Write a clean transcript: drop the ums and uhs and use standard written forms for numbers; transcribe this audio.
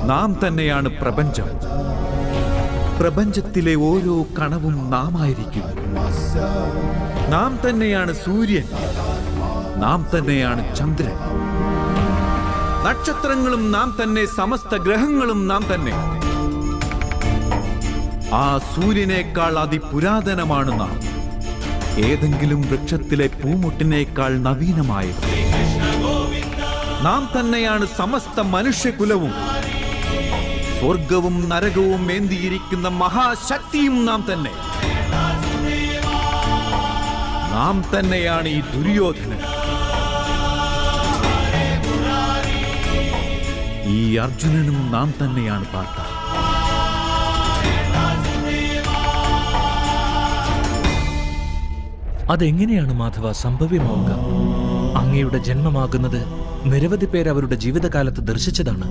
നാം തന്നെയാണ് പ്രപഞ്ചം. പ്രപഞ്ചത്തിലെ ഓരോ കണവും നാം ആയിരിക്കുന്നു. നാം തന്നെയാണ് സൂര്യൻ, നാം തന്നെയാണ് ചന്ദ്രൻ. നക്ഷത്രങ്ങളും നാം തന്നെ, സമസ്ത ഗ്രഹങ്ങളും നാം തന്നെ. ആ സൂര്യനേക്കാൾ അതിപുരാതനമാണ് നാം. ഏതെങ്കിലും വൃക്ഷത്തിലെ പൂമുട്ടിനേക്കാൾ നവീനമായത്. നാം തന്നെയാണ് സമസ്ത മനുഷ്യകുലവും. സ്വർഗവും നരകവും ഏന്തിയിരിക്കുന്ന മഹാശക്തിയും നാം തന്നെ. നാം തന്നെയാണ് ഈ ദുര്യോധനൻ. ഈ അർജുനനും നാം തന്നെയാണ് പാർത്ത. അതെങ്ങനെയാണ് മാധവ സംഭവ്യമാവുക? അങ്ങയുടെ ജന്മമാകുന്നത് നിരവധി പേർ അവരുടെ ജീവിതകാലത്ത് ദർശിച്ചതാണ്.